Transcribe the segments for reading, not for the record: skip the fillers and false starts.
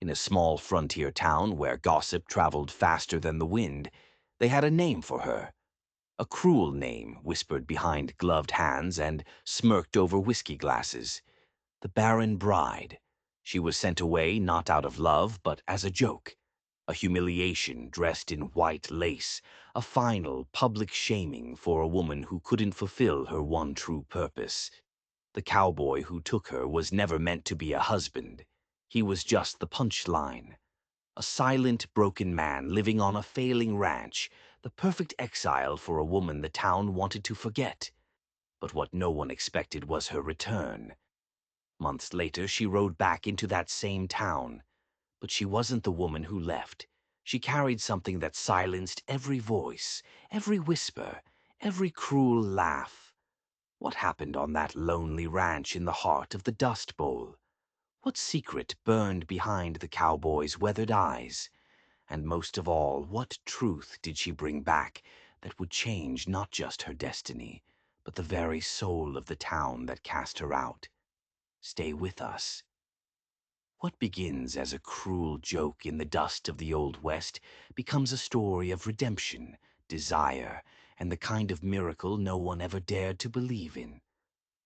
In a small frontier town where gossip traveled faster than the wind, they had a name for her. A cruel name, whispered behind gloved hands and smirked over whiskey glasses. The barren bride. She was sent away not out of love, but as a joke. A humiliation dressed in white lace, a final public shaming for a woman who couldn't fulfill her one true purpose. The cowboy who took her was never meant to be a husband. He was just the punchline. A silent, broken man living on a failing ranch, the perfect exile for a woman the town wanted to forget. But what no one expected was her return. Months later, she rode back into that same town. But she wasn't the woman who left. She carried something that silenced every voice, every whisper, every cruel laugh. What happened on that lonely ranch in the heart of the Dust Bowl? What secret burned behind the cowboy's weathered eyes? And most of all, what truth did she bring back that would change not just her destiny, but the very soul of the town that cast her out? Stay with us. What begins as a cruel joke in the dust of the Old West becomes a story of redemption, desire, and the kind of miracle no one ever dared to believe in.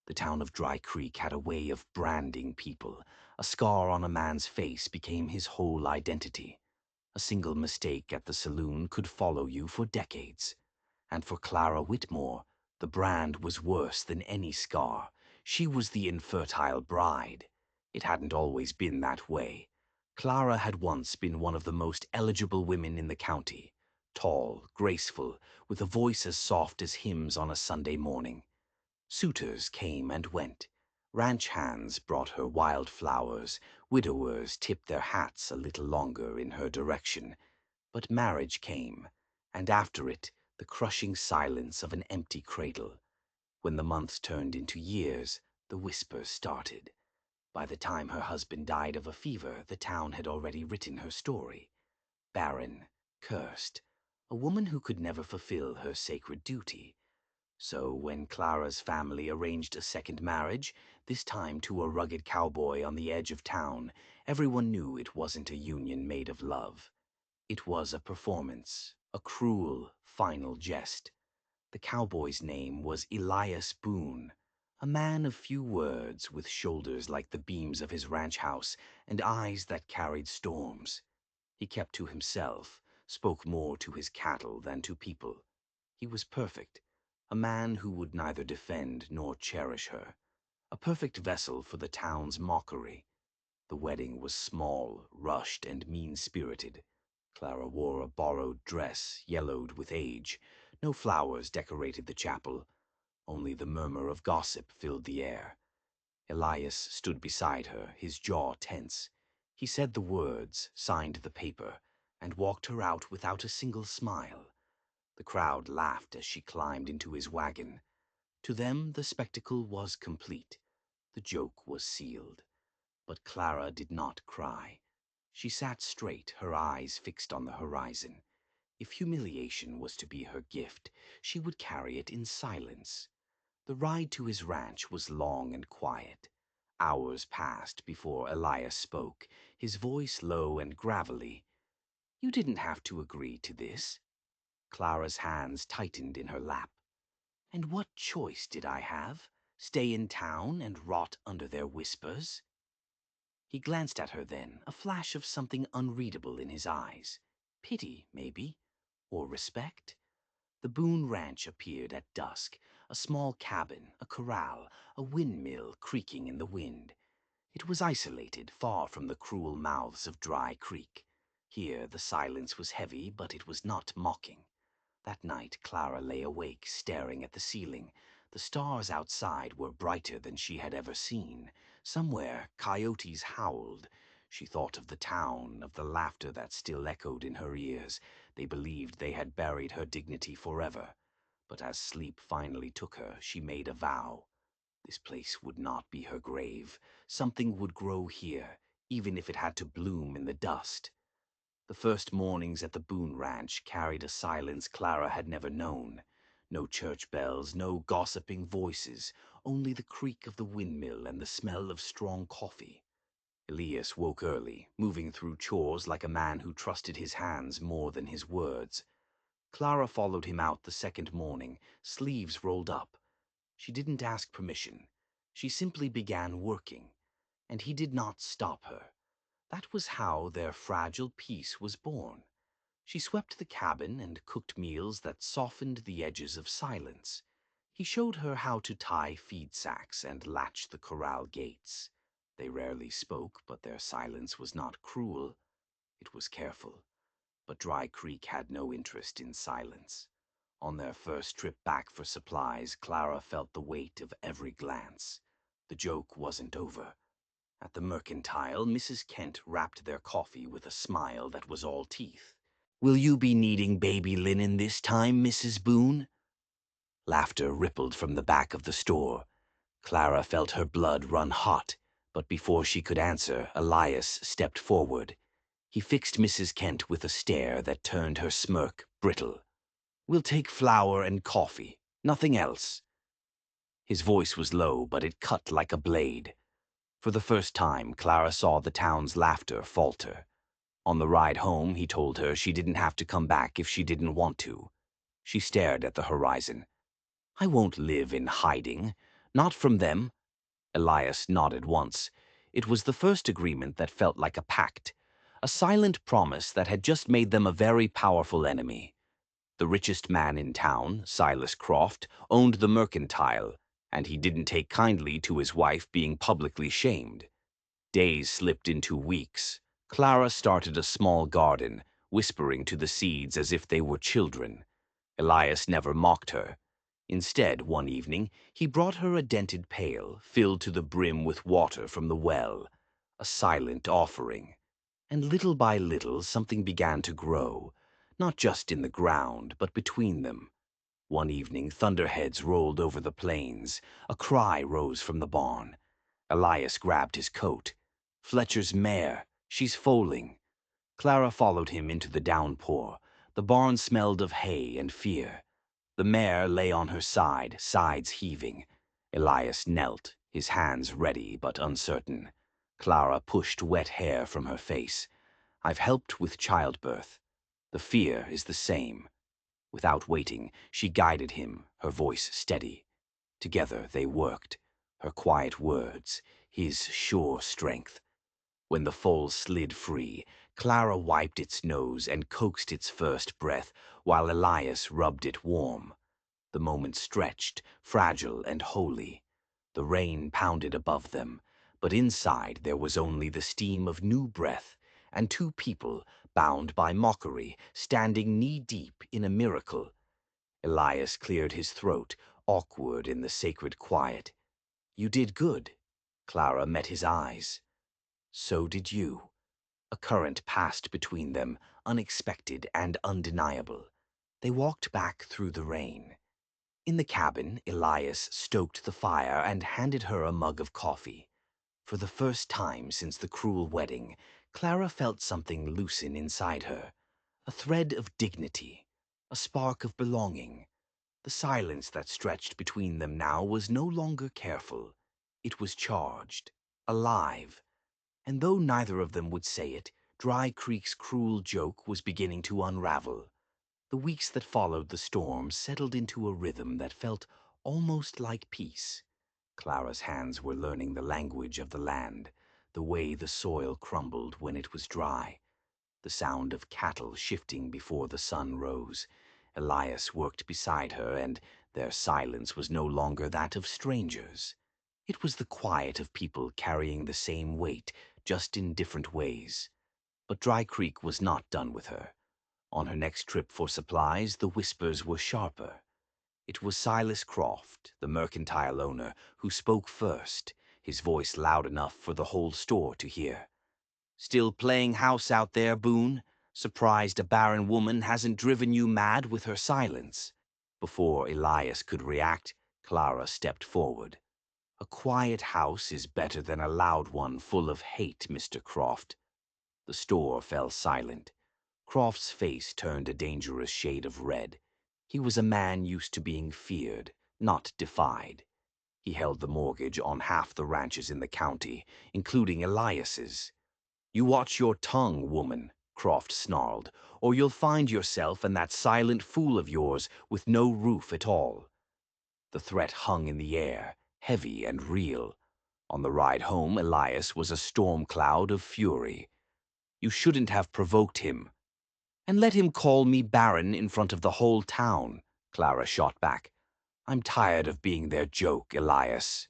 The town of Dry Creek had a way of branding people. A scar on a man's face became his whole identity. A single mistake at the saloon could follow you for decades. And for Clara Whitmore, the brand was worse than any scar. She was the infertile bride. It hadn't always been that way. Clara had once been one of the most eligible women in the county. Tall, graceful, with a voice as soft as hymns on a Sunday morning. Suitors came and went. Ranch hands brought her wild flowers. Widowers tipped their hats a little longer in her direction. But marriage came, and after it, the crushing silence of an empty cradle. When the months turned into years, the whispers started. By the time her husband died of a fever, the town had already written her story. Barren, cursed, a woman who could never fulfill her sacred duty. So when Clara's family arranged a second marriage, this time to a rugged cowboy on the edge of town, everyone knew it wasn't a union made of love. It was a performance, a cruel, final jest. The cowboy's name was Elias Boone, a man of few words with shoulders like the beams of his ranch house and eyes that carried storms. He kept to himself, spoke more to his cattle than to people. He was perfect, a man who would neither defend nor cherish her, a perfect vessel for the town's mockery. The wedding was small, rushed, and mean-spirited. Clara wore a borrowed dress, yellowed with age. No flowers decorated the chapel. Only the murmur of gossip filled the air. Elias stood beside her, his jaw tense. He said the words, signed the paper, and walked her out without a single smile. The crowd laughed as she climbed into his wagon. To them, the spectacle was complete. The joke was sealed. But Clara did not cry. She sat straight, her eyes fixed on the horizon. If humiliation was to be her gift, she would carry it in silence. The ride to his ranch was long and quiet. Hours passed before Elias spoke, his voice low and gravelly. "You didn't have to agree to this." Clara's hands tightened in her lap. "And what choice did I have? Stay in town and rot under their whispers?" He glanced at her then, a flash of something unreadable in his eyes. Pity, maybe, or respect. The Boone Ranch appeared at dusk, a small cabin, a corral, a windmill creaking in the wind. It was isolated, far from the cruel mouths of Dry Creek. Here the silence was heavy, but it was not mocking. That night Clara lay awake, staring at the ceiling. The stars outside were brighter than she had ever seen. Somewhere coyotes howled. She thought of the town, of the laughter that still echoed in her ears. They believed they had buried her dignity forever. But as sleep finally took her, she made a vow. This place would not be her grave. Something would grow here, even if it had to bloom in the dust. The first mornings at the Boone Ranch carried a silence Clara had never known. No church bells, no gossiping voices, only the creak of the windmill and the smell of strong coffee. Elias woke early, moving through chores like a man who trusted his hands more than his words. Clara followed him out the second morning, sleeves rolled up. She didn't ask permission. She simply began working, and he did not stop her. That was how their fragile peace was born. She swept the cabin and cooked meals that softened the edges of silence. He showed her how to tie feed sacks and latch the corral gates. They rarely spoke, but their silence was not cruel. It was careful. But Dry Creek had no interest in silence. On their first trip back for supplies, Clara felt the weight of every glance. The joke wasn't over. At the Mercantile, Mrs. Kent wrapped their coffee with a smile that was all teeth. "Will you be needing baby linen this time, Mrs. Boone?" Laughter rippled from the back of the store. Clara felt her blood run hot, but before she could answer, Elias stepped forward. He fixed Mrs. Kent with a stare that turned her smirk brittle. "We'll take flour and coffee, nothing else." His voice was low, but it cut like a blade. For the first time, Clara saw the town's laughter falter. On the ride home, he told her she didn't have to come back if she didn't want to. She stared at the horizon. "I won't live in hiding. Not from them." Elias nodded once. It was the first agreement that felt like a pact, a silent promise that had just made them a very powerful enemy. The richest man in town, Silas Croft, owned the Mercantile, and he didn't take kindly to his wife being publicly shamed. Days slipped into weeks. Clara started a small garden, whispering to the seeds as if they were children. Elias never mocked her. Instead, one evening, he brought her a dented pail, filled to the brim with water from the well, a silent offering. And little by little, something began to grow, not just in the ground, but between them. One evening, thunderheads rolled over the plains. A cry rose from the barn. Elias grabbed his coat. "Fletcher's mare. She's foaling." Clara followed him into the downpour. The barn smelled of hay and fear. The mare lay on her side, sides heaving. Elias knelt, his hands ready but uncertain. Clara pushed wet hair from her face. "I've helped with childbirth. The fear is the same." Without waiting, she guided him, her voice steady. Together they worked, her quiet words, his sure strength. When the foal slid free, Clara wiped its nose and coaxed its first breath, while Elias rubbed it warm. The moment stretched, fragile and holy. The rain pounded above them, but inside there was only the steam of new breath, and two people, bound by mockery, standing knee-deep in a miracle. Elias cleared his throat, awkward in the sacred quiet. "You did good." Clara met his eyes. "So did you." A current passed between them, unexpected and undeniable. They walked back through the rain. In the cabin, Elias stoked the fire and handed her a mug of coffee. For the first time since the cruel wedding, Clara felt something loosen inside her. A thread of dignity, a spark of belonging. The silence that stretched between them now was no longer careful. It was charged, alive. And though neither of them would say it, Dry Creek's cruel joke was beginning to unravel. The weeks that followed the storm settled into a rhythm that felt almost like peace. Clara's hands were learning the language of the land, the way the soil crumbled when it was dry, the sound of cattle shifting before the sun rose. Elias worked beside her, and their silence was no longer that of strangers. It was the quiet of people carrying the same weight, just in different ways. But Dry Creek was not done with her. On her next trip for supplies, the whispers were sharper. It was Silas Croft, the Mercantile owner, who spoke first, his voice loud enough for the whole store to hear. "Still playing house out there, Boone? Surprised a barren woman hasn't driven you mad with her silence?" Before Elias could react, Clara stepped forward. "A quiet house is better than a loud one full of hate, Mr. Croft." The store fell silent. Croft's face turned a dangerous shade of red. He was a man used to being feared, not defied. He held the mortgage on half the ranches in the county, including Elias's. "You watch your tongue, woman," Croft snarled, "or you'll find yourself and that silent fool of yours with no roof at all." The threat hung in the air, heavy and real. On the ride home, Elias was a storm cloud of fury. "You shouldn't have provoked him." "And let him call me Baron in front of the whole town," Clara shot back. "I'm tired of being their joke, Elias."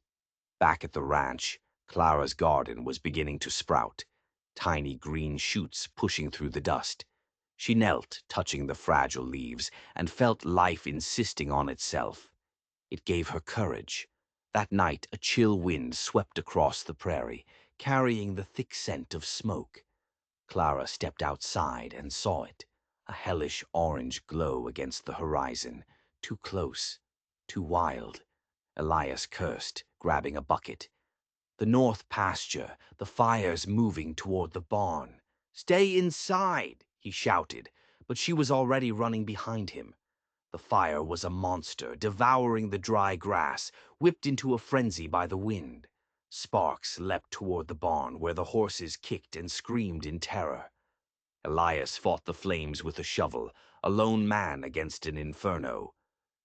Back at the ranch, Clara's garden was beginning to sprout, tiny green shoots pushing through the dust. She knelt, touching the fragile leaves, and felt life insisting on itself. It gave her courage. That night, a chill wind swept across the prairie, carrying the thick scent of smoke. Clara stepped outside and saw it, a hellish orange glow against the horizon, too close, too wild. Elias cursed, grabbing a bucket. The north pasture, the fires moving toward the barn. "Stay inside," he shouted, but she was already running behind him. The fire was a monster, devouring the dry grass, whipped into a frenzy by the wind. Sparks leapt toward the barn, where the horses kicked and screamed in terror. Elias fought the flames with a shovel, a lone man against an inferno.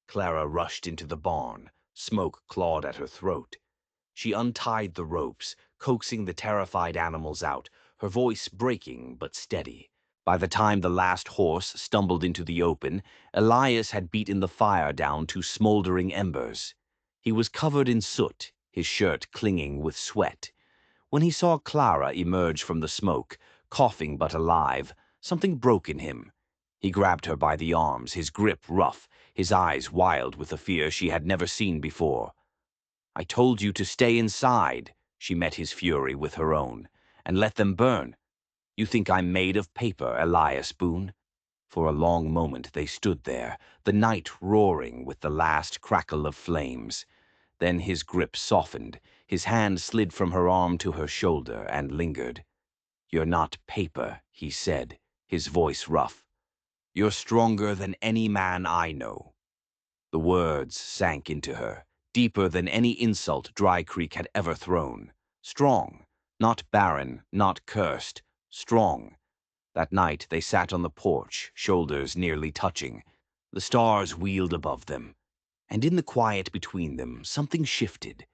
Clara rushed into the barn. Smoke clawed at her throat. She untied the ropes, coaxing the terrified animals out, her voice breaking but steady. By the time the last horse stumbled into the open, Elias had beaten the fire down to smoldering embers. He was covered in soot, his shirt clinging with sweat. When he saw Clara emerge from the smoke, coughing but alive, something broke in him. He grabbed her by the arms, his grip rough, his eyes wild with a fear she had never seen before. "I told you to stay inside," she met his fury with her own, "and let them burn. You think I'm made of paper, Elias Boone?" For a long moment they stood there, the night roaring with the last crackle of flames. Then his grip softened, his hand slid from her arm to her shoulder and lingered. "You're not paper," he said, his voice rough. "You're stronger than any man I know." The words sank into her, deeper than any insult Dry Creek had ever thrown. Strong, not barren, not cursed, strong. That night they sat on the porch, shoulders nearly touching. The stars wheeled above them. And in the quiet between them, something shifted.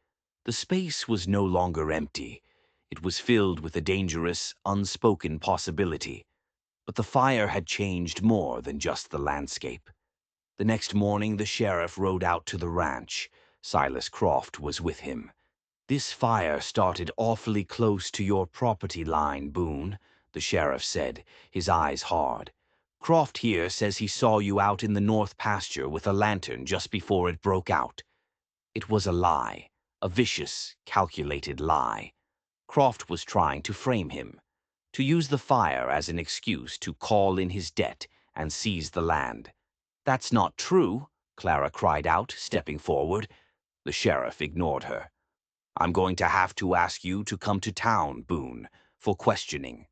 The space was no longer empty. It was filled with a dangerous, unspoken possibility. But the fire had changed more than just the landscape. The next morning, the sheriff rode out to the ranch. Silas Croft was with him. "This fire started awfully close to your property line, Boone," the sheriff said, his eyes hard. "Croft here says he saw you out in the north pasture with a lantern just before it broke out." It was a lie, a vicious, calculated lie. Croft was trying to frame him, to use the fire as an excuse to call in his debt and seize the land. "That's not true," Clara cried out, stepping forward. The sheriff ignored her. "I'm going to have to ask you to come to town, Boone, for questioning."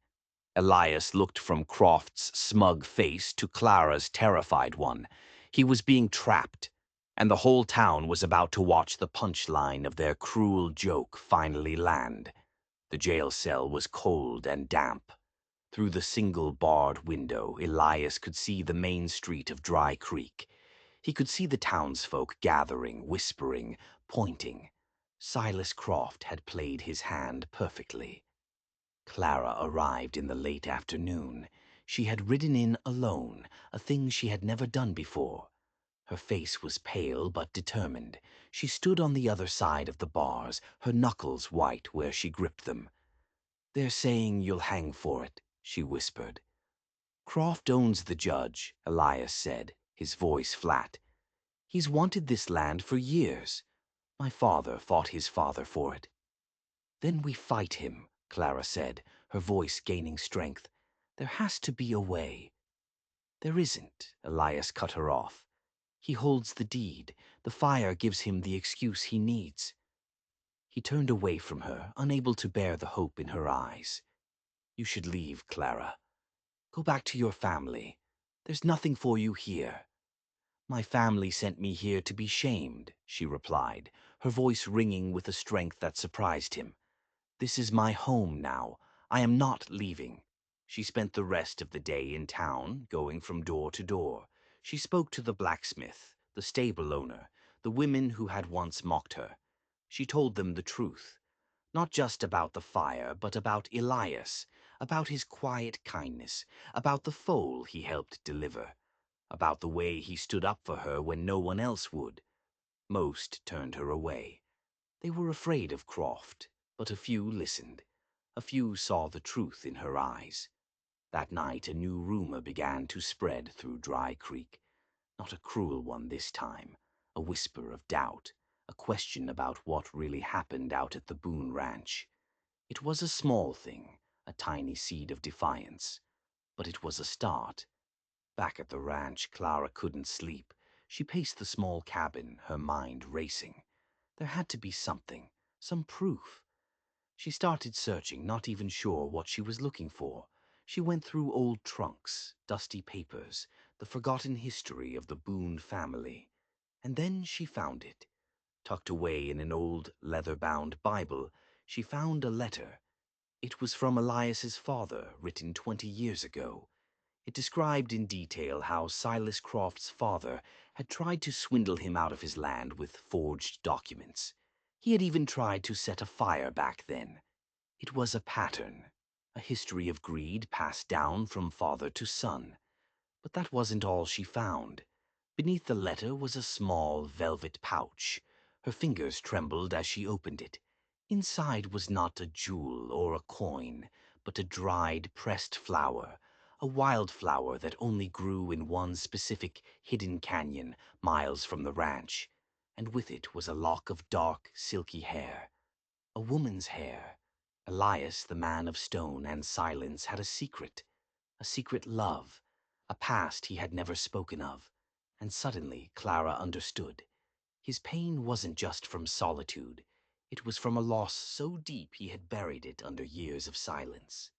Elias looked from Croft's smug face to Clara's terrified one. He was being trapped, and the whole town was about to watch the punchline of their cruel joke finally land. The jail cell was cold and damp. Through the single barred window, Elias could see the main street of Dry Creek. He could see the townsfolk gathering, whispering, pointing. Silas Croft had played his hand perfectly. Clara arrived in the late afternoon. She had ridden in alone, a thing she had never done before. Her face was pale but determined. She stood on the other side of the bars, her knuckles white where she gripped them. "They're saying you'll hang for it," she whispered. "Croft owns the judge," Elias said, his voice flat. "He's wanted this land for years. My father fought his father for it." "Then we fight him," Clara said, her voice gaining strength. "There has to be a way." "There isn't," Elias cut her off. "He holds the deed. The fire gives him the excuse he needs." He turned away from her, unable to bear the hope in her eyes. "You should leave, Clara. Go back to your family. There's nothing for you here." "My family sent me here to be shamed," she replied, her voice ringing with a strength that surprised him. "This is my home now. I am not leaving." She spent the rest of the day in town, going from door to door. She spoke to the blacksmith, the stable owner, the women who had once mocked her. She told them the truth. Not just about the fire, but about Elias, about his quiet kindness, about the foal he helped deliver, about the way he stood up for her when no one else would. Most turned her away. They were afraid of Croft, but a few listened. A few saw the truth in her eyes. That night a new rumor began to spread through Dry Creek. Not a cruel one this time. A whisper of doubt. A question about what really happened out at the Boone Ranch. It was a small thing, a tiny seed of defiance. But it was a start. Back at the ranch, Clara couldn't sleep. She paced the small cabin, her mind racing. There had to be something, some proof. She started searching, not even sure what she was looking for. She went through old trunks, dusty papers, the forgotten history of the Boone family. And then she found it. Tucked away in an old, leather-bound Bible, she found a letter. It was from Elias's father, written 20 years ago. It described in detail how Silas Croft's father had tried to swindle him out of his land with forged documents. He had even tried to set a fire back then. It was a pattern, a history of greed passed down from father to son. But that wasn't all she found. Beneath the letter was a small velvet pouch. Her fingers trembled as she opened it. Inside was not a jewel or a coin, but a dried, pressed flower, a wildflower that only grew in one specific hidden canyon miles from the ranch. And with it was a lock of dark, silky hair. A woman's hair. Elias, the man of stone and silence, had a secret love, a past he had never spoken of. And suddenly Clara understood. His pain wasn't just from solitude. It was from a loss so deep he had buried it under years of silence.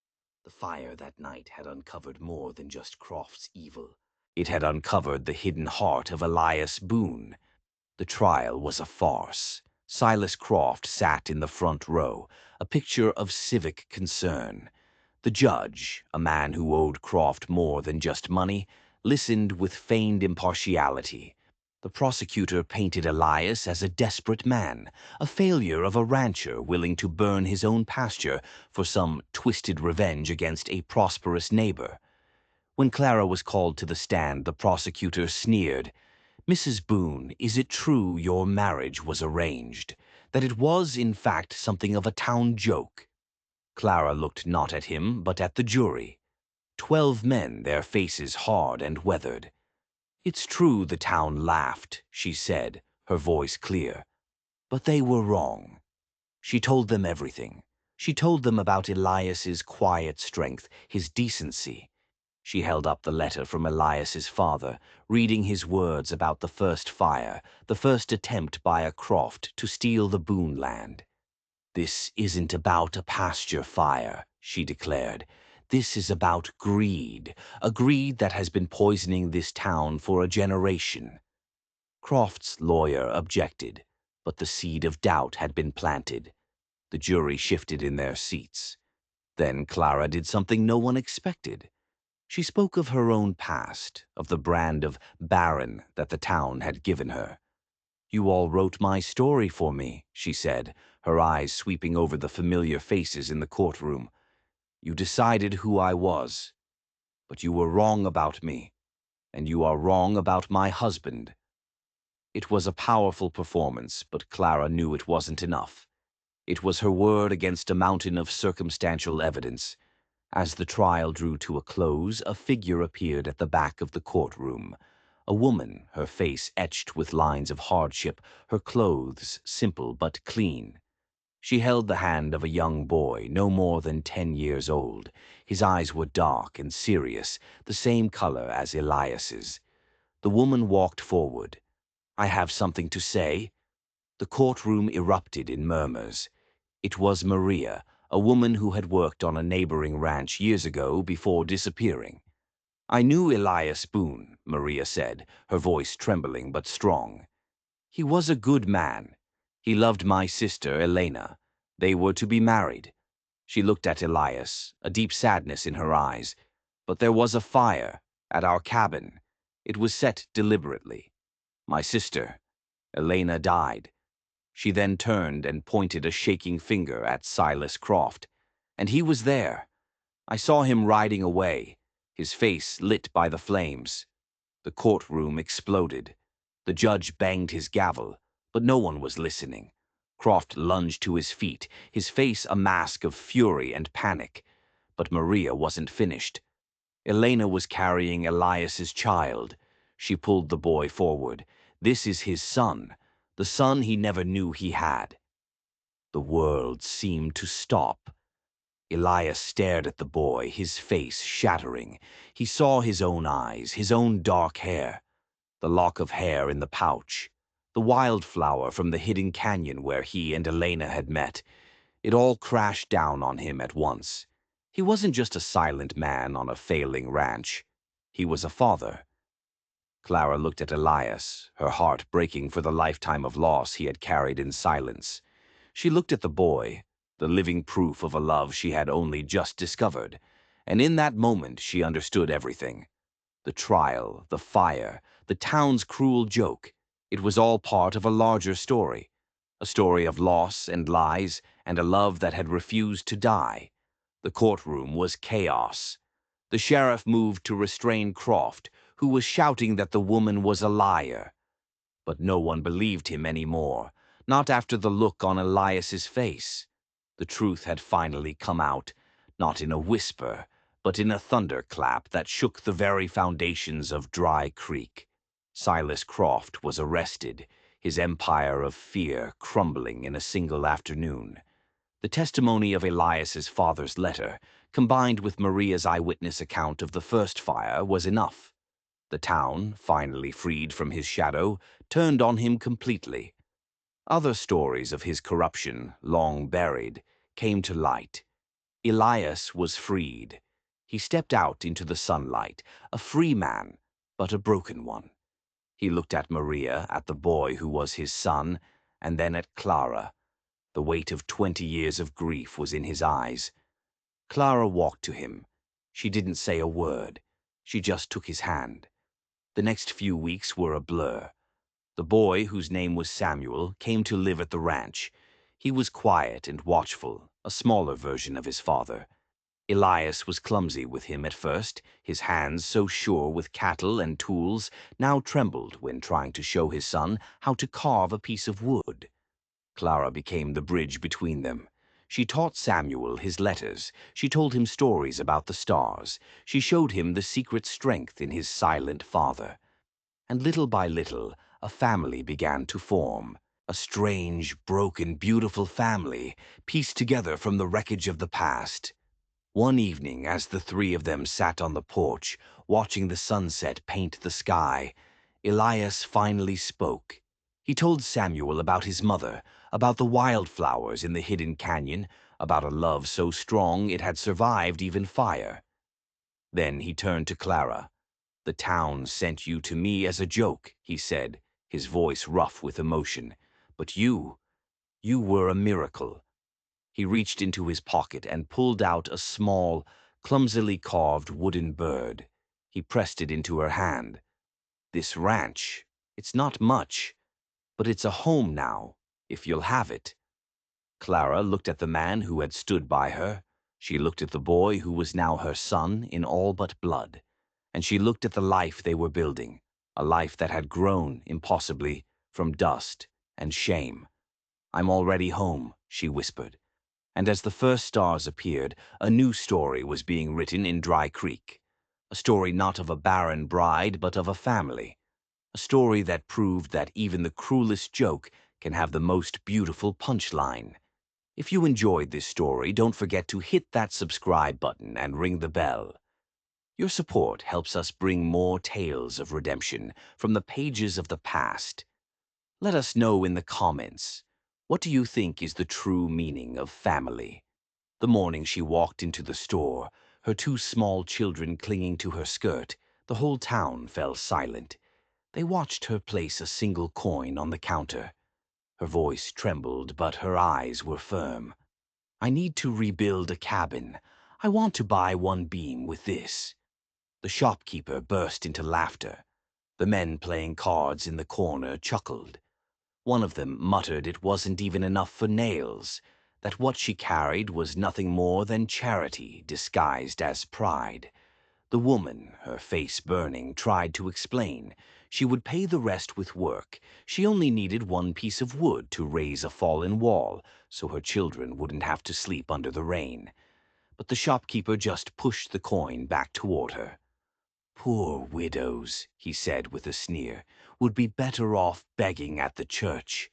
The fire that night had uncovered more than just Croft's evil. It had uncovered the hidden heart of Elias Boone. The trial was a farce. Silas Croft sat in the front row, a picture of civic concern. The judge, a man who owed Croft more than just money, listened with feigned impartiality. The prosecutor painted Elias as a desperate man, a failure of a rancher willing to burn his own pasture for some twisted revenge against a prosperous neighbor. When Clara was called to the stand, the prosecutor sneered. "Mrs. Boone, is it true your marriage was arranged? That it was, in fact, something of a town joke?" Clara looked not at him, but at the jury. 12 men, their faces hard and weathered. "It's true the town laughed," she said, her voice clear. "But they were wrong." She told them everything. She told them about Elias's quiet strength, his decency. She held up the letter from Elias's father, reading his words about the first fire, the first attempt by a Croft to steal the Boone land. "This isn't about a pasture fire," she declared. "This is about greed, a greed that has been poisoning this town for a generation." Croft's lawyer objected, but the seed of doubt had been planted. The jury shifted in their seats. Then Clara did something no one expected. She spoke of her own past, of the brand of barren that the town had given her. "You all wrote my story for me," she said, her eyes sweeping over the familiar faces in the courtroom. "You decided who I was. But you were wrong about me, and you are wrong about my husband." It was a powerful performance, but Clara knew it wasn't enough. It was her word against a mountain of circumstantial evidence. As the trial drew to a close, a figure appeared at the back of the courtroom. A woman, her face etched with lines of hardship, her clothes simple but clean. She held the hand of a young boy, no more than 10 years old. His eyes were dark and serious, the same color as Elias's. The woman walked forward. "I have something to say." The courtroom erupted in murmurs. It was Maria, a woman who had worked on a neighboring ranch years ago before disappearing. "I knew Elias Boone," Maria said, her voice trembling but strong. "He was a good man. He loved my sister, Elena. They were to be married. She looked at Elias, a deep sadness in her eyes. But there was a fire at our cabin. It was set deliberately. My sister, Elena, died. She then turned and pointed a shaking finger at Silas Croft. And he was there. I saw him riding away, his face lit by the flames. The courtroom exploded. The judge banged his gavel, but no one was listening. Croft lunged to his feet, his face a mask of fury and panic. But Maria wasn't finished. Elena was carrying Elias's child. She pulled the boy forward. This is his son, the son he never knew he had. The world seemed to stop. Elias stared at the boy, his face shattering. He saw his own eyes, his own dark hair, the lock of hair in the pouch, the wildflower from the hidden canyon where he and Elena had met. It all crashed down on him at once. He wasn't just a silent man on a failing ranch. He was a father. Clara looked at Elias, her heart breaking for the lifetime of loss he had carried in silence. She looked at the boy, the living proof of a love she had only just discovered, and in that moment she understood everything. The trial, the fire, the town's cruel joke, it was all part of a larger story. A story of loss and lies, and a love that had refused to die. The courtroom was chaos. The sheriff moved to restrain Croft, who was shouting that the woman was a liar. But no one believed him anymore, not after the look on Elias's face. The truth had finally come out, not in a whisper, but in a thunderclap that shook the very foundations of Dry Creek. Silas Croft was arrested, his empire of fear crumbling in a single afternoon. The testimony of Elias's father's letter, combined with Maria's eyewitness account of the first fire, was enough. The town, finally freed from his shadow, turned on him completely. Other stories of his corruption, long buried, came to light. Elias was freed. He stepped out into the sunlight, a free man, but a broken one. He looked at Maria, at the boy who was his son, and then at Clara. The weight of 20 years of grief was in his eyes. Clara walked to him. She didn't say a word. She just took his hand. The next few weeks were a blur. The boy, whose name was Samuel, came to live at the ranch. He was quiet and watchful, a smaller version of his father. Elias was clumsy with him at first. His hands, so sure with cattle and tools, now trembled when trying to show his son how to carve a piece of wood. Clara became the bridge between them. She taught Samuel his letters. She told him stories about the stars. She showed him the secret strength in his silent father. And little by little, a family began to form. A strange, broken, beautiful family, pieced together from the wreckage of the past. One evening, as the three of them sat on the porch, watching the sunset paint the sky, Elias finally spoke. He told Samuel about his mother, about the wildflowers in the hidden canyon, about a love so strong it had survived even fire. Then he turned to Clara. "The town sent you to me as a joke," he said, his voice rough with emotion. "But you were a miracle." He reached into his pocket and pulled out a small, clumsily carved wooden bird. He pressed it into her hand. "This ranch, it's not much, but it's a home now, if you'll have it." Clara looked at the man who had stood by her. She looked at the boy who was now her son in all but blood. And she looked at the life they were building, a life that had grown, impossibly, from dust and shame. "I'm already home," she whispered. And as the first stars appeared, a new story was being written in Dry Creek. A story not of a barren bride, but of a family. A story that proved that even the cruelest joke can have the most beautiful punchline. If you enjoyed this story, don't forget to hit that subscribe button and ring the bell. Your support helps us bring more tales of redemption from the pages of the past. Let us know in the comments, what do you think is the true meaning of family? The morning she walked into the store, her two small children clinging to her skirt, the whole town fell silent. They watched her place a single coin on the counter. Her voice trembled, but her eyes were firm. "I need to rebuild a cabin. I want to buy one beam with this." The shopkeeper burst into laughter. The men playing cards in the corner chuckled. One of them muttered it wasn't even enough for nails, that what she carried was nothing more than charity disguised as pride. The woman, her face burning, tried to explain. She would pay the rest with work. She only needed one piece of wood to raise a fallen wall, so her children wouldn't have to sleep under the rain. But the shopkeeper just pushed the coin back toward her. "Poor widows," he said with a sneer, "would be better off begging at the church."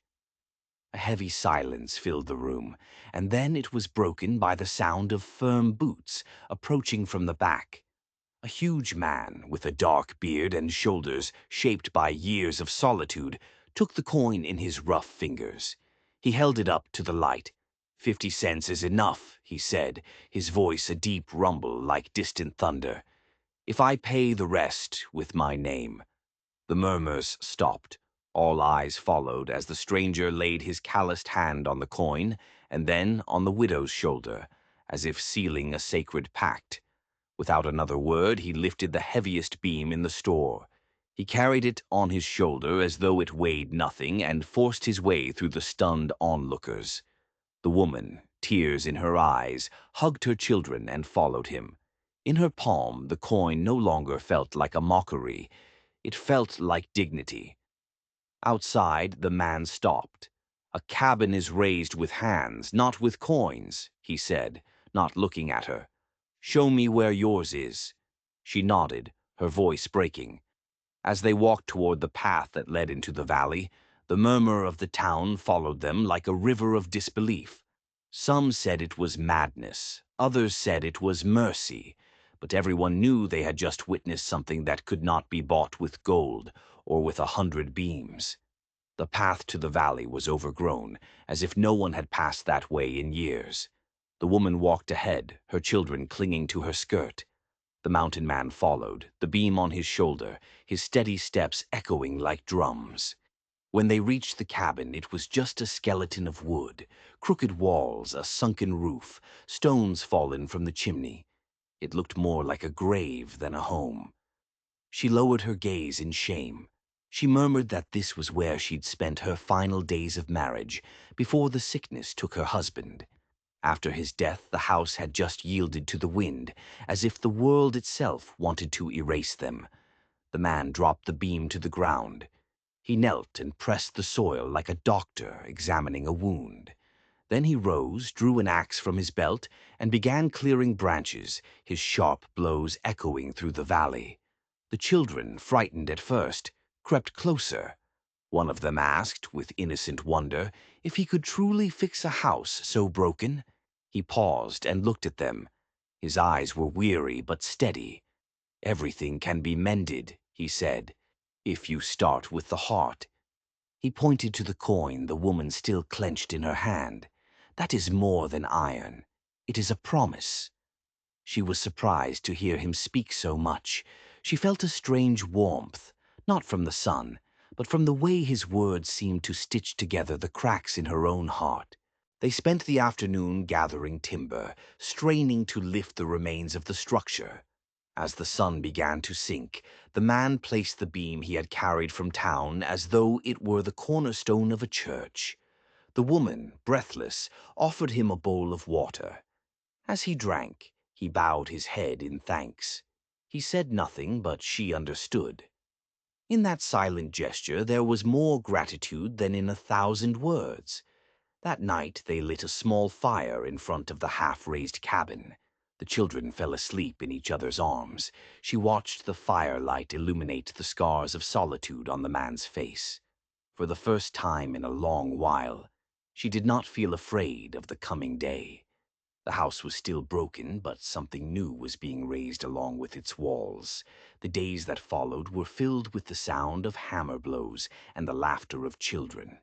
A heavy silence filled the room, and then it was broken by the sound of firm boots approaching from the back. A huge man, with a dark beard and shoulders shaped by years of solitude, took the coin in his rough fingers. He held it up to the light. "50 cents is enough," he said, his voice a deep rumble like distant thunder. "If I pay the rest with my name." The murmurs stopped. All eyes followed as the stranger laid his calloused hand on the coin and then on the widow's shoulder, as if sealing a sacred pact. Without another word, he lifted the heaviest beam in the store. He carried it on his shoulder as though it weighed nothing and forced his way through the stunned onlookers. The woman, tears in her eyes, hugged her children and followed him. In her palm, the coin no longer felt like a mockery. It felt like dignity. Outside, the man stopped. "A cabin is raised with hands, not with coins," he said, not looking at her. "Show me where yours is." She nodded, her voice breaking. As they walked toward the path that led into the valley, the murmur of the town followed them like a river of disbelief. Some said it was madness, others said it was mercy, but everyone knew they had just witnessed something that could not be bought with gold or with 100 beams. The path to the valley was overgrown, as if no one had passed that way in years. The woman walked ahead, her children clinging to her skirt. The mountain man followed, the beam on his shoulder, his steady steps echoing like drums. When they reached the cabin, it was just a skeleton of wood, crooked walls, a sunken roof, stones fallen from the chimney. It looked more like a grave than a home. She lowered her gaze in shame. She murmured that this was where she'd spent her final days of marriage, before the sickness took her husband. After his death, the house had just yielded to the wind, as if the world itself wanted to erase them. The man dropped the beam to the ground. He knelt and pressed the soil like a doctor examining a wound. Then he rose, drew an axe from his belt, and began clearing branches, his sharp blows echoing through the valley. The children, frightened at first, crept closer. One of them asked, with innocent wonder, if he could truly fix a house so broken. He paused and looked at them. His eyes were weary but steady. "Everything can be mended," he said, "if you start with the heart." He pointed to the coin the woman still clenched in her hand. "That is more than iron. It is a promise." She was surprised to hear him speak so much. She felt a strange warmth, not from the sun, but from the way his words seemed to stitch together the cracks in her own heart. They spent the afternoon gathering timber, straining to lift the remains of the structure. As the sun began to sink, the man placed the beam he had carried from town as though it were the cornerstone of a church. The woman, breathless, offered him a bowl of water. As he drank, he bowed his head in thanks. He said nothing, but she understood. In that silent gesture there was more gratitude than in 1,000 words. That night they lit a small fire in front of the half-raised cabin. The children fell asleep in each other's arms. She watched the firelight illuminate the scars of solitude on the man's face. For the first time in a long while, she did not feel afraid of the coming day. The house was still broken, but something new was being raised along with its walls. The days that followed were filled with the sound of hammer blows and the laughter of children.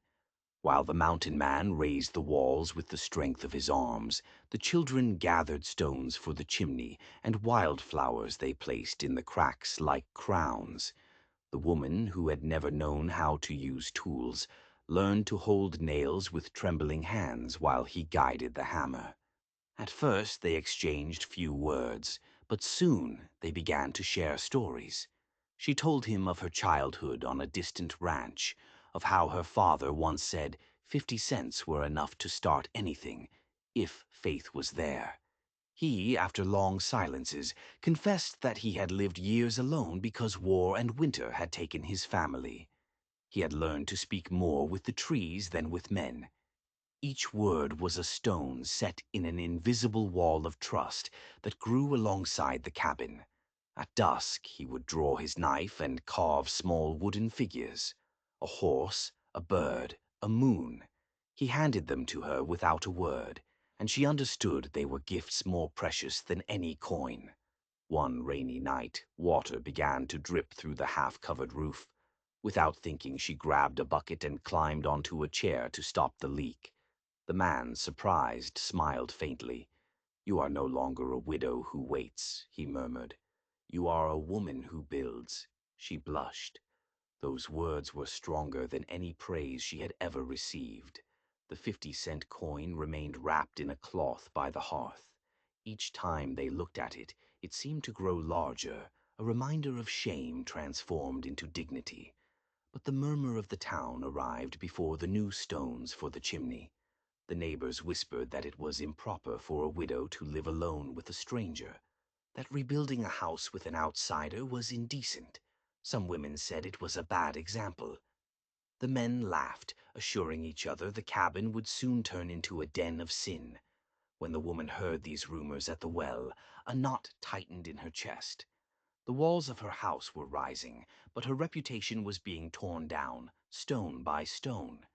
While the mountain man raised the walls with the strength of his arms, the children gathered stones for the chimney and wildflowers they placed in the cracks like crowns. The woman, who had never known how to use tools, learned to hold nails with trembling hands while he guided the hammer. At first they exchanged few words, but soon they began to share stories. She told him of her childhood on a distant ranch, of how her father once said 50 cents were enough to start anything, if faith was there. He, after long silences, confessed that he had lived years alone because war and winter had taken his family. He had learned to speak more with the trees than with men. Each word was a stone set in an invisible wall of trust that grew alongside the cabin. At dusk he would draw his knife and carve small wooden figures. A horse, a bird, a moon. He handed them to her without a word, and she understood they were gifts more precious than any coin. One rainy night, water began to drip through the half-covered roof. Without thinking, she grabbed a bucket and climbed onto a chair to stop the leak. The man, surprised, smiled faintly. "You are no longer a widow who waits," he murmured. "You are a woman who builds." She blushed. Those words were stronger than any praise she had ever received. The 50-cent coin remained wrapped in a cloth by the hearth. Each time they looked at it, it seemed to grow larger, a reminder of shame transformed into dignity. But the murmur of the town arrived before the new stones for the chimney. The neighbors whispered that it was improper for a widow to live alone with a stranger, that rebuilding a house with an outsider was indecent. Some women said it was a bad example. The men laughed, assuring each other the cabin would soon turn into a den of sin. When the woman heard these rumors at the well, a knot tightened in her chest. The walls of her house were rising, but her reputation was being torn down, stone by stone.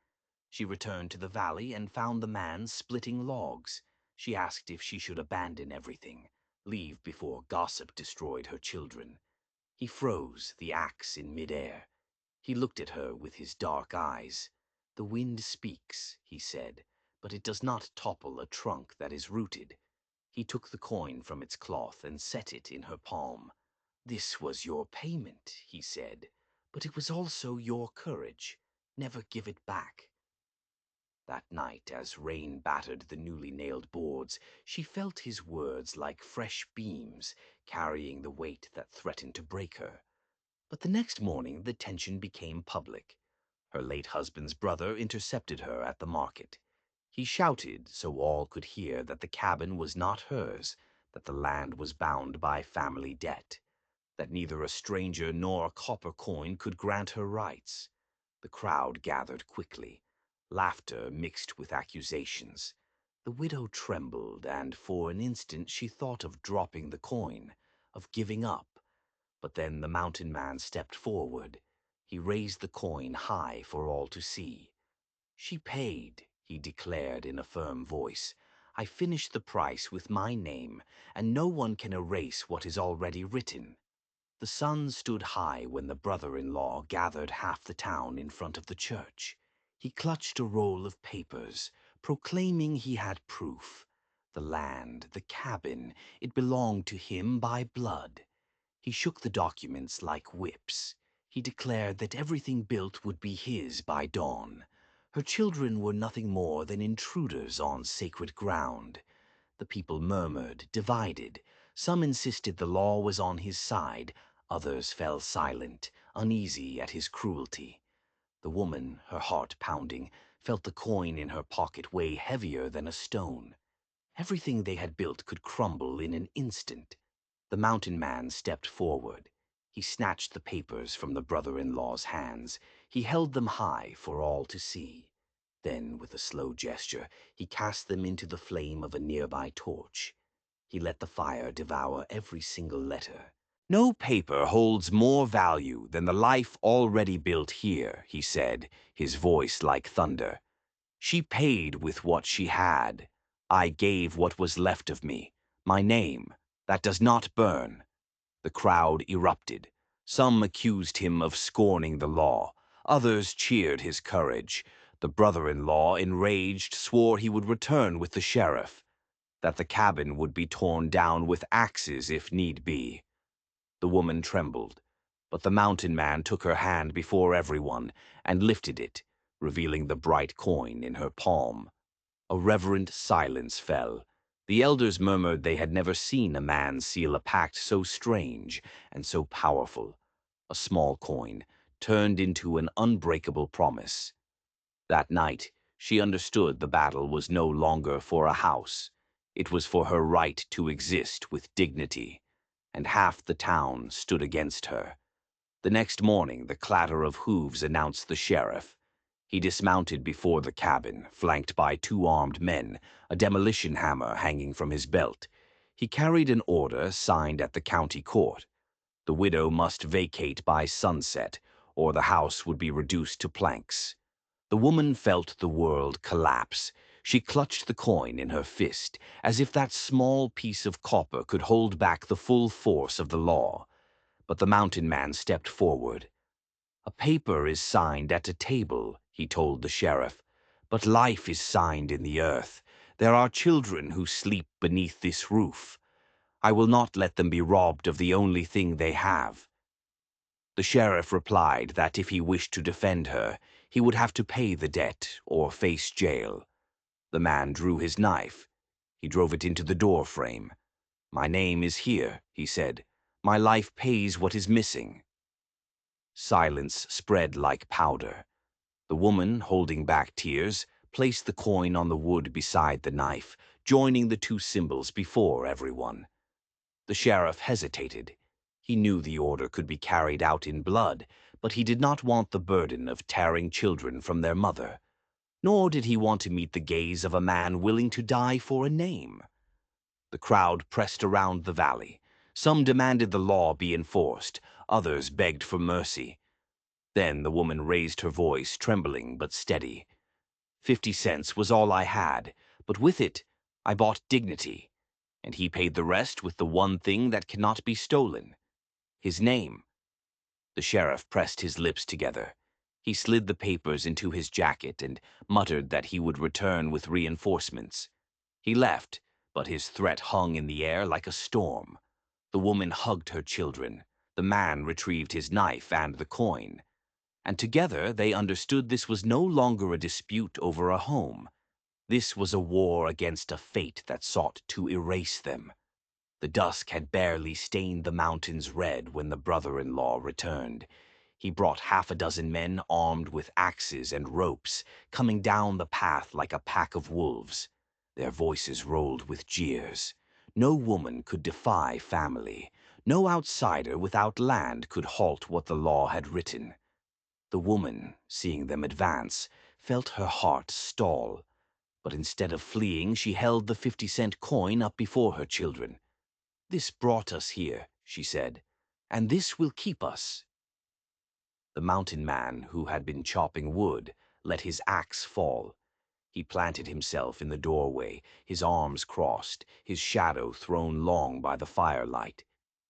She returned to the valley and found the man splitting logs. She asked if she should abandon everything, leave before gossip destroyed her children. He froze, the axe in midair. He looked at her with his dark eyes. "The wind speaks," he said, "but it does not topple a trunk that is rooted." He took the coin from its cloth and set it in her palm. "This was your payment," he said, "but it was also your courage. Never give it back." That night, as rain battered the newly nailed boards, she felt his words like fresh beams, carrying the weight that threatened to break her. But the next morning the tension became public. Her late husband's brother intercepted her at the market. He shouted so all could hear that the cabin was not hers, that the land was bound by family debt, that neither a stranger nor a copper coin could grant her rights. The crowd gathered quickly. Laughter mixed with accusations. The widow trembled, and for an instant she thought of dropping the coin, of giving up. But then the mountain man stepped forward. He raised the coin high for all to see. "She paid," he declared in a firm voice. "I finished the price with my name, and no one can erase what is already written." The sun stood high when the brother-in-law gathered half the town in front of the church. He clutched a roll of papers, proclaiming he had proof. The land, the cabin, it belonged to him by blood. He shook the documents like whips. He declared that everything built would be his by dawn. Her children were nothing more than intruders on sacred ground. The people murmured, divided. Some insisted the law was on his side. Others fell silent, uneasy at his cruelty. The woman, her heart pounding, felt the coin in her pocket weigh heavier than a stone. Everything they had built could crumble in an instant. The mountain man stepped forward. He snatched the papers from the brother-in-law's hands. He held them high for all to see. Then, with a slow gesture, he cast them into the flame of a nearby torch. He let the fire devour every single letter. "No paper holds more value than the life already built here," he said, his voice like thunder. "She paid with what she had. I gave what was left of me, my name, that does not burn." The crowd erupted. Some accused him of scorning the law. Others cheered his courage. The brother-in-law, enraged, swore he would return with the sheriff, that the cabin would be torn down with axes if need be. The woman trembled, but the mountain man took her hand before everyone and lifted it. revealing the bright coin in her palm. A reverent silence fell. The elders murmured they had never seen a man seal a pact so strange and so powerful. A small coin turned into an unbreakable promise. That night, she understood the battle was no longer for a house. It was for her right to exist with dignity, and half the town stood against her. The next morning, the clatter of hooves announced the sheriff. He dismounted before the cabin, flanked by two armed men, a demolition hammer hanging from his belt. He carried an order signed at the county court. The widow must vacate by sunset, or the house would be reduced to planks. The woman felt the world collapse. She clutched the coin in her fist, as if that small piece of copper could hold back the full force of the law. But the mountain man stepped forward. "A paper is signed at a table," he told the sheriff, "but life is signed in the earth. There are children who sleep beneath this roof. I will not let them be robbed of the only thing they have." The sheriff replied that if he wished to defend her, he would have to pay the debt or face jail. The man drew his knife. He drove it into the door frame. "My name is here," he said. "My life pays what is missing." Silence spread like powder. The woman, holding back tears, placed the coin on the wood beside the knife, joining the two symbols before everyone. The sheriff hesitated. He knew the order could be carried out in blood, but he did not want the burden of tearing children from their mother. Nor did he want to meet the gaze of a man willing to die for a name. The crowd pressed around the valley. Some demanded the law be enforced. Others begged for mercy. Then the woman raised her voice, trembling but steady. 50 cents was all I had, but with it I bought dignity, and he paid the rest with the one thing that cannot be stolen, his name." The sheriff pressed his lips together. He slid the papers into his jacket and muttered that he would return with reinforcements. He left, but his threat hung in the air like a storm. The woman hugged her children. The man retrieved his knife and the coin. And together they understood this was no longer a dispute over a home. This was a war against a fate that sought to erase them. The dusk had barely stained the mountains red when the brother-in-law returned. He brought half a dozen men armed with axes and ropes, coming down the path like a pack of wolves. Their voices rolled with jeers. No woman could defy family. No outsider without land could halt what the law had written. The woman, seeing them advance, felt her heart stall. But instead of fleeing, she held the 50-cent coin up before her children. "This brought us here," she said, "and this will keep us." The mountain man, who had been chopping wood, let his axe fall. He planted himself in the doorway, his arms crossed, his shadow thrown long by the firelight.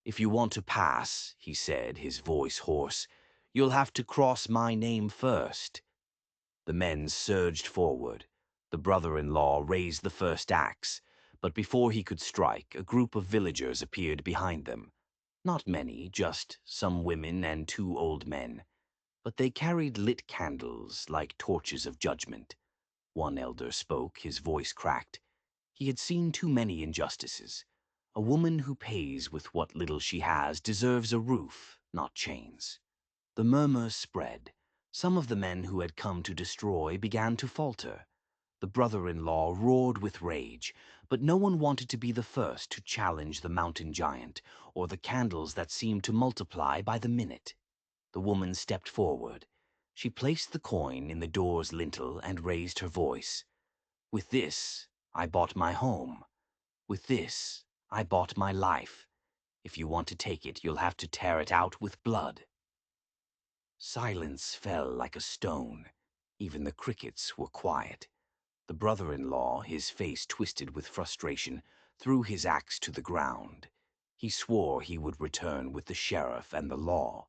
"If you want to pass," he said, his voice hoarse, "you'll have to cross my name first." The men surged forward. The brother-in-law raised the first axe, but before he could strike, a group of villagers appeared behind them. Not many, just some women and 2 old men. But they carried lit candles like torches of judgment. One elder spoke, his voice cracked. He had seen too many injustices. A woman who pays with what little she has deserves a roof, not chains. The murmurs spread. Some of the men who had come to destroy began to falter. The brother-in-law roared with rage, but no one wanted to be the first to challenge the mountain giant, or the candles that seemed to multiply by the minute. The woman stepped forward. She placed the coin in the door's lintel and raised her voice. "With this, I bought my home. With this, I bought my life. If you want to take it, you'll have to tear it out with blood." Silence fell like a stone. Even the crickets were quiet. The brother-in-law, his face twisted with frustration, threw his axe to the ground. He swore he would return with the sheriff and the law.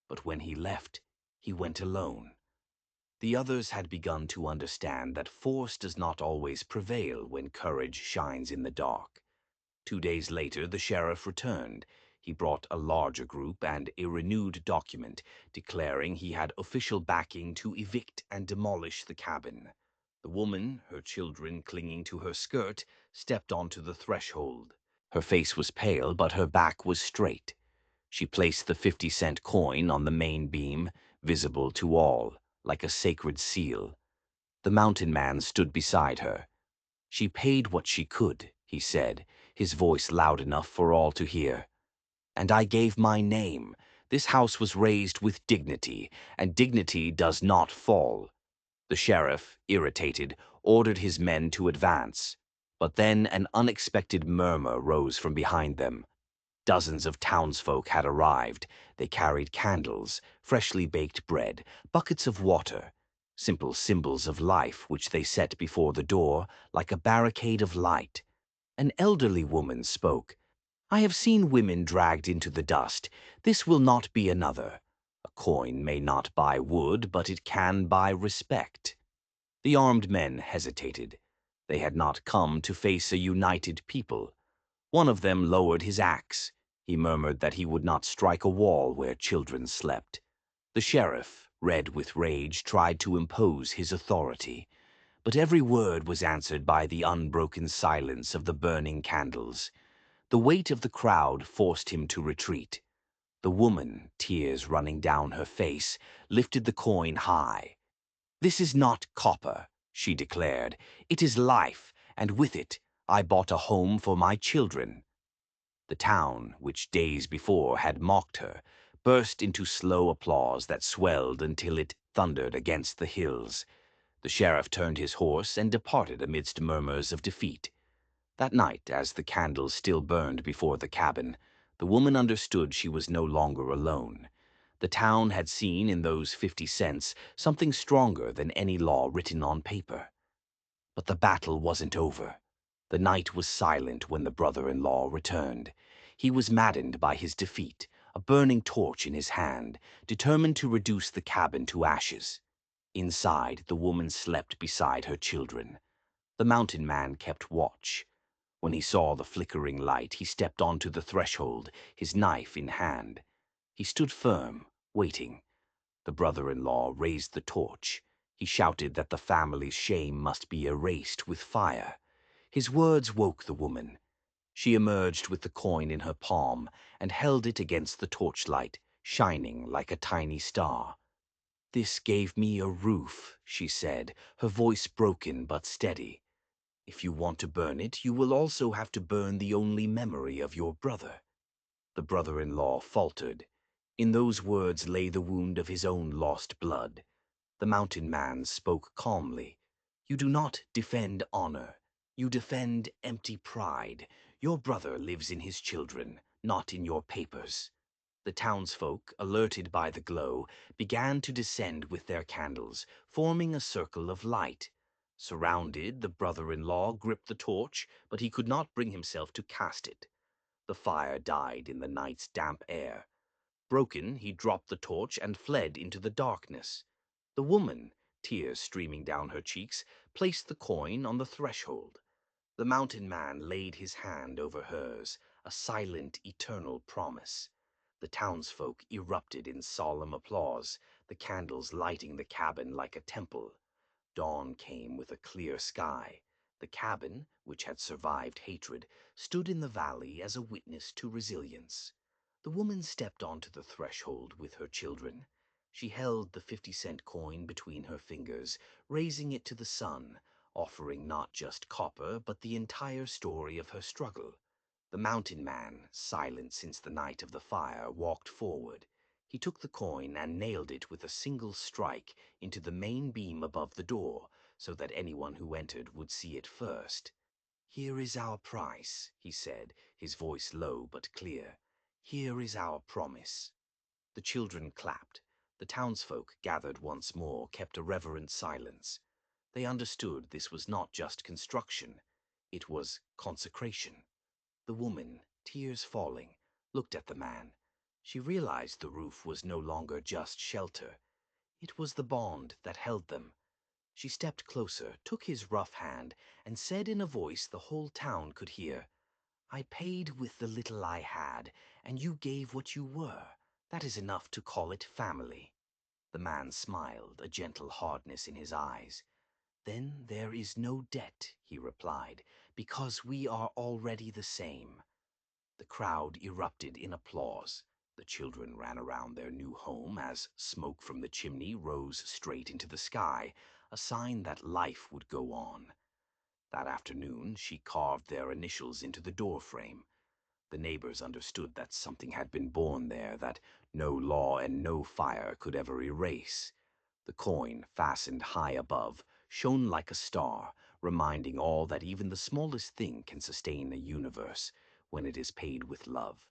But when he left, he went alone. The others had begun to understand that force does not always prevail when courage shines in the dark. 2 days later, the sheriff returned. He brought a larger group and a renewed document declaring he had official backing to evict and demolish the cabin. The woman, her children clinging to her skirt, stepped onto the threshold. Her face was pale, but her back was straight. She placed the 50-cent coin on the main beam, visible to all, like a sacred seal. The mountain man stood beside her. "She paid what she could," he said, his voice loud enough for all to hear. "And I gave my name. This house was raised with dignity, and dignity does not fall." The sheriff, irritated, ordered his men to advance. But then an unexpected murmur rose from behind them. Dozens of townsfolk had arrived. They carried candles, freshly baked bread, buckets of water, simple symbols of life which they set before the door like a barricade of light. An elderly woman spoke. "I have seen women dragged into the dust. This will not be another. A coin may not buy wood, but it can buy respect." The armed men hesitated. They had not come to face a united people. One of them lowered his axe. He murmured that he would not strike a wall where children slept. The sheriff, red with rage, tried to impose his authority. But every word was answered by the unbroken silence of the burning candles. The weight of the crowd forced him to retreat. The woman, tears running down her face, lifted the coin high. "This is not copper," she declared. "It is life, and with it I bought a home for my children." The town, which days before had mocked her, burst into slow applause that swelled until it thundered against the hills. The sheriff turned his horse and departed amidst murmurs of defeat. That night, as the candles still burned before the cabin, the woman understood she was no longer alone. The town had seen in those 50 cents something stronger than any law written on paper. But the battle wasn't over. The night was silent when the brother-in-law returned. He was maddened by his defeat, a burning torch in his hand, determined to reduce the cabin to ashes. Inside, the woman slept beside her children. The mountain man kept watch. When he saw the flickering light, he stepped onto the threshold, his knife in hand. He stood firm, waiting. The brother-in-law raised the torch. He shouted that the family's shame must be erased with fire. His words woke the woman. She emerged with the coin in her palm and held it against the torchlight, shining like a tiny star. "This gave me a roof," she said, her voice broken but steady. "If you want to burn it, you will also have to burn the only memory of your brother." The brother-in-law faltered. In those words lay the wound of his own lost blood. The mountain man spoke calmly. "You do not defend honor. You defend empty pride. Your brother lives in his children, not in your papers." The townsfolk, alerted by the glow, began to descend with their candles, forming a circle of light. Surrounded, the brother-in-law gripped the torch, but he could not bring himself to cast it. The fire died in the night's damp air. Broken, he dropped the torch and fled into the darkness. The woman, tears streaming down her cheeks, placed the coin on the threshold. The mountain man laid his hand over hers, a silent, eternal promise. The townsfolk erupted in solemn applause, the candles lighting the cabin like a temple. Dawn came with a clear sky. The cabin, which had survived hatred, stood in the valley as a witness to resilience. The woman stepped onto the threshold with her children. She held the 50-cent coin between her fingers, raising it to the sun, offering not just copper, but the entire story of her struggle. The mountain man, silent since the night of the fire, walked forward. He took the coin and nailed it with a single strike into the main beam above the door, so that anyone who entered would see it first. "Here is our price," he said, his voice low but clear. "Here is our promise." The children clapped. The townsfolk, gathered once more, kept a reverent silence. They understood this was not just construction. It was consecration. The woman, tears falling, looked at the man. She realized the roof was no longer just shelter. It was the bond that held them. She stepped closer, took his rough hand, and said in a voice the whole town could hear, I paid with the little I had, and you gave what you were. That is enough to call it family." The man smiled, a gentle hardness in his eyes. "Then there is no debt," he replied, "because we are already the same." The crowd erupted in applause. The children ran around their new home as smoke from the chimney rose straight into the sky, a sign that life would go on. That afternoon, she carved their initials into the doorframe. The neighbors understood that something had been born there that no law and no fire could ever erase. The coin, fastened high above, shone like a star, reminding all that even the smallest thing can sustain a universe when it is paid with love.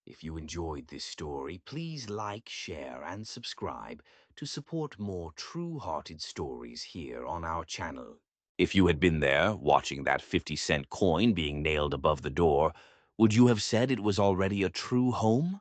If you enjoyed this story, please like, share, and subscribe to support more true-hearted stories here on our channel. If you had been there, watching that 50-cent coin being nailed above the door, would you have said it was already a true home?